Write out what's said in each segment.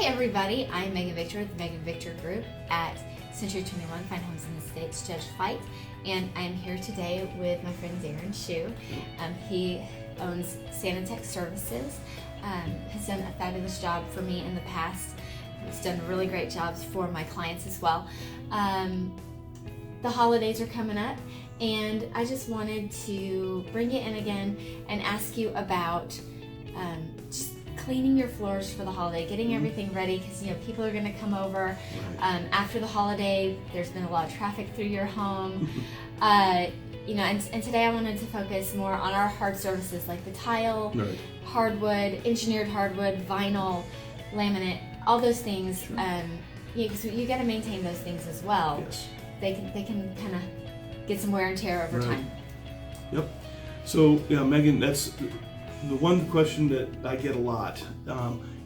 everybody, I'm Megan Victor with the Megan Victor Group at Century 21 Fine Homes in the States, Judge Fight, and I'm here today with my friend Darren Shue. He owns SaniTech Services, has done a fabulous job for me in the past. He's done really great jobs for my clients as well. The holidays are coming up, and I just wanted to bring you in again and ask you about just cleaning your floors for the holiday, getting everything ready, because people are going to come over after the holiday. There's been a lot of traffic through your home, and today I wanted to focus more on our hard surfaces like the tile, hardwood, engineered hardwood, vinyl, laminate, all those things. Because you got to maintain those things as well. Yes. They can kind of get some wear and tear over time. Yep. So Megan, that's the one question that I get a lot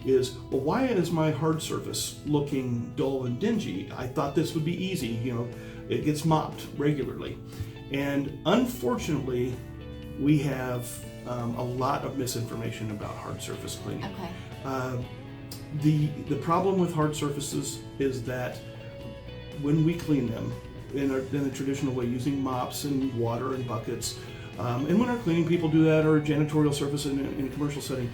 is, well, why is my hard surface looking dull and dingy? I thought this would be easy. It gets mopped regularly, and unfortunately, we have a lot of misinformation about hard surface cleaning. Okay. The problem with hard surfaces is that when we clean them in the traditional way, using mops and water and buckets, and when our cleaning people do that, or a janitorial service in a commercial setting,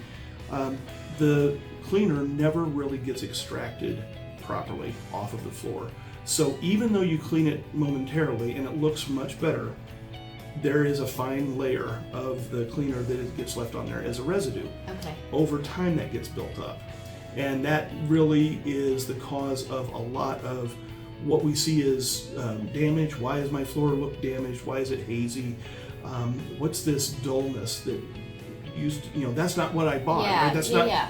the cleaner never really gets extracted properly off of the floor. So even though you clean it momentarily and it looks much better, there is a fine layer of the cleaner that gets left on there as a residue. Okay. Over time that gets built up. And that really is the cause of a lot of what we see as damage. Why does my floor look damaged? Why is it hazy? What's this dullness that that's not what I bought. Yeah, right?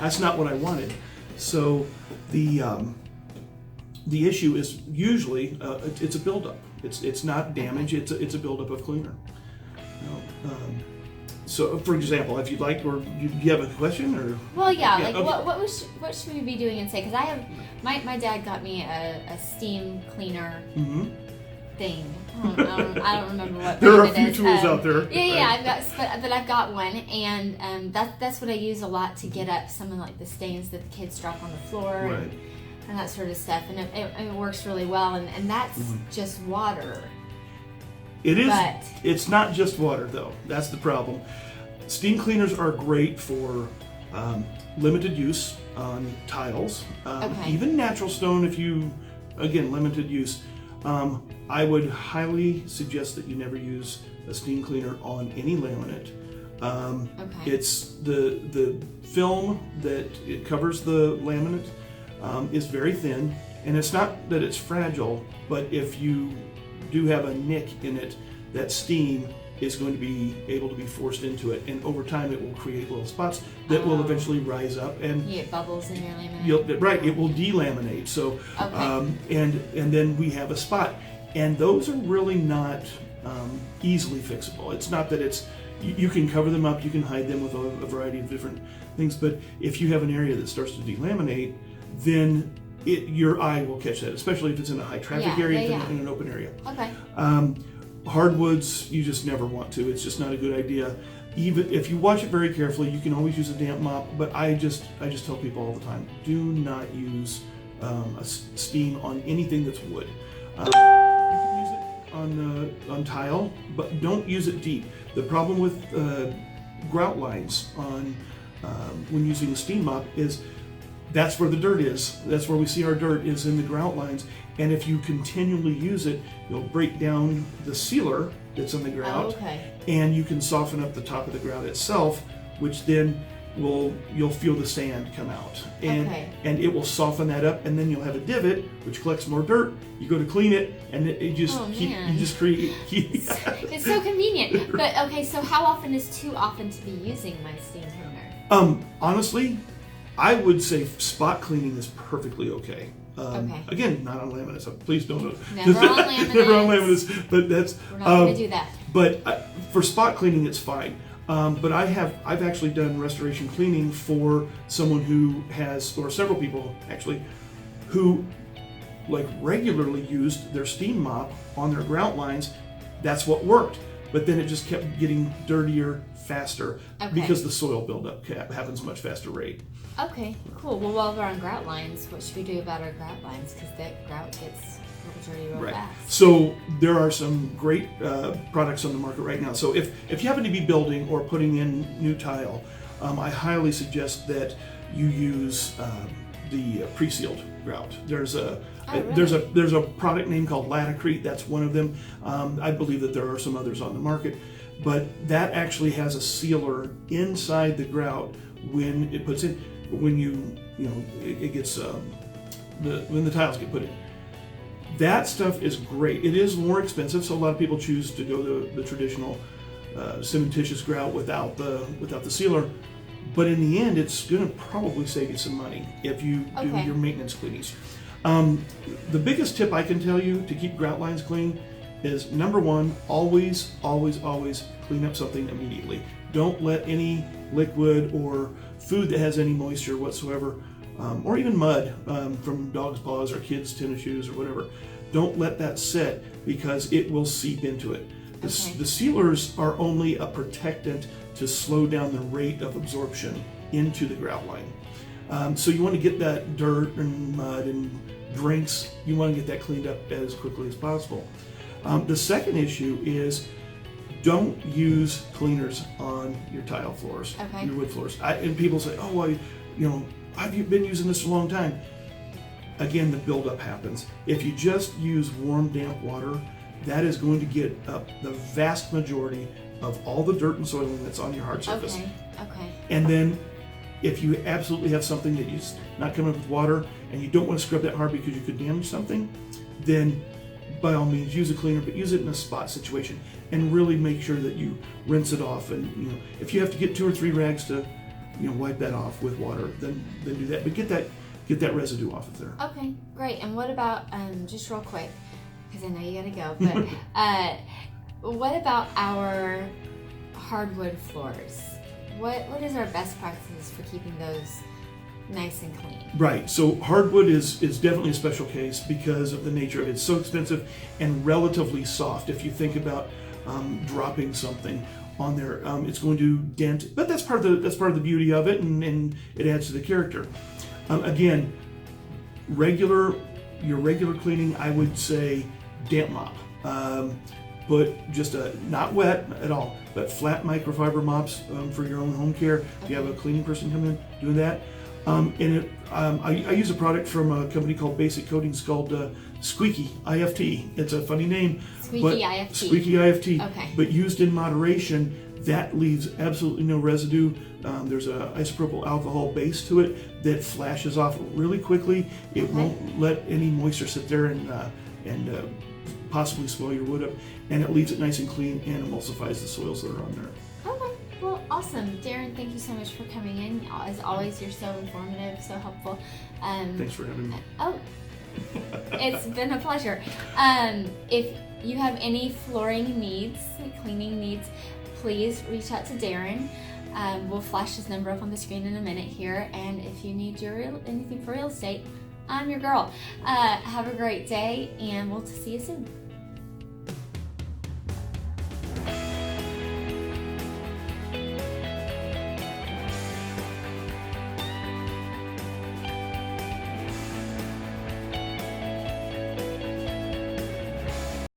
That's not what I wanted. So the issue is usually it's a buildup. It's not damage. It's a buildup of cleaner. So, for example, if you'd like, or do you have a question, or? Well, yeah. Okay. What should we be doing and say? Because I have my dad got me a steam cleaner thing. I don't remember what. There are brand a few it is. tools out there. Yeah. I've got one, and that's what I use a lot to get up some of like the stains that the kids drop on the floor and that sort of stuff, and it works really well. And that's just water. It is. It's not just water, though. That's the problem. Steam cleaners are great for limited use on tiles, even natural stone. If you, again, limited use. I would highly suggest that you never use a steam cleaner on any laminate. It's the film that it covers the laminate is very thin, and it's not that it's fragile, but if you do have a nick in it, that steam is going to be able to be forced into it, and over time it will create little spots that will eventually rise up, and you get bubbles in your laminate. It will delaminate. So and then we have a spot, and those are really not easily fixable. It's not that you can cover them up, you can hide them with a variety of different things, but if you have an area that starts to delaminate, then your eye will catch that, especially if it's in a high traffic area, in an open area. Okay. Hardwoods, you just never want to. It's just not a good idea. Even if you watch it very carefully, you can always use a damp mop. But I just tell people all the time, do not use a steam on anything that's wood. You can use it on tile, but don't use it deep. The problem with grout lines on when using a steam mop is that's where the dirt is. That's where we see our dirt, is in the grout lines. And if you continually use it, you'll break down the sealer that's in the grout, and you can soften up the top of the grout itself, which then you'll feel the sand come out, and it will soften that up, and then you'll have a divot which collects more dirt. You go to clean it, and you just create. It's so convenient. But so how often is too often to be using my steam cleaner? Honestly, I would say spot cleaning is perfectly okay. Again, not on laminates. So please don't. Never on laminates. Never on laminates. But that's. We're not going to do that. But for spot cleaning, it's fine. But I've actually done restoration cleaning for someone who has, or several people actually, who regularly used their steam mop on their grout lines. That's what worked. but then it just kept getting dirtier faster Okay. because the soil buildup happens much faster rate. Okay, cool. Well, while we're on grout lines, what should we do about our grout lines? Because that grout gets real dirty real fast. So there are some great products on the market right now. So if you happen to be building or putting in new tile, I highly suggest that you use the pre-sealed grout. There's a there's a product name called Latacrete. That's one of them. I believe that there are some others on the market, but that actually has a sealer inside the grout when it puts in. When it gets when the tiles get put in. That stuff is great. It is more expensive, so a lot of people choose to go the traditional cementitious grout without the sealer. But in the end, it's going to probably save you some money if you do your maintenance cleanings. The biggest tip I can tell you to keep grout lines clean is, number one, always clean up something immediately. Don't let any liquid or food that has any moisture whatsoever, or even mud from dog's paws or kids' tennis shoes or whatever, don't let that sit because it will seep into it. The sealers are only a protectant to slow down the rate of absorption into the grout line. So you want to get that dirt and mud and drinks, you want to get that cleaned up as quickly as possible. The second issue is don't use cleaners on your tile floors, your wood floors. And people say, oh, well, I've been using this for a long time. Again, the buildup happens. If you just use warm, damp water, that is going to get up the vast majority of all the dirt and soiling that's on your hard surface. Okay. And then if you absolutely have something that is not coming up with water and you don't want to scrub that hard because you could damage something, then by all means use a cleaner, but use it in a spot situation and really make sure that you rinse it off. And if you have to get 2 or 3 rags to wipe that off with water, then do that. But get that residue off of there. Okay, great. And what about just real quick, because I know you gotta go, but what about our hardwood floors? What is our best practices for keeping those nice and clean? Right. So hardwood is definitely a special case because of the nature of it. It's so expensive and relatively soft. If you think about dropping something on there, it's going to dent. But that's part of the beauty of it, and it adds to the character. Again, your regular cleaning, I would say damp mop. Put just not wet at all, but flat microfiber mops for your own home care. If you have a cleaning person come in doing that. I use a product from a company called Basic Coatings called Squeaky, IFT. It's a funny name. Squeaky IFT. Squeaky IFT. Okay. But used in moderation, that leaves absolutely no residue. There's a isopropyl alcohol base to it that flashes off really quickly. It won't let any moisture sit there and possibly swell your wood up, and it leaves it nice and clean and emulsifies the soils that are on there. Okay, well, awesome. Darren, thank you so much for coming in. As always, you're so informative, so helpful. Thanks for having me. Oh, it's been a pleasure. If you have any flooring needs, cleaning needs, please reach out to Darren. We'll flash his number up on the screen in a minute here, and if you need anything for real estate, I'm your girl. Have a great day, and we'll see you soon.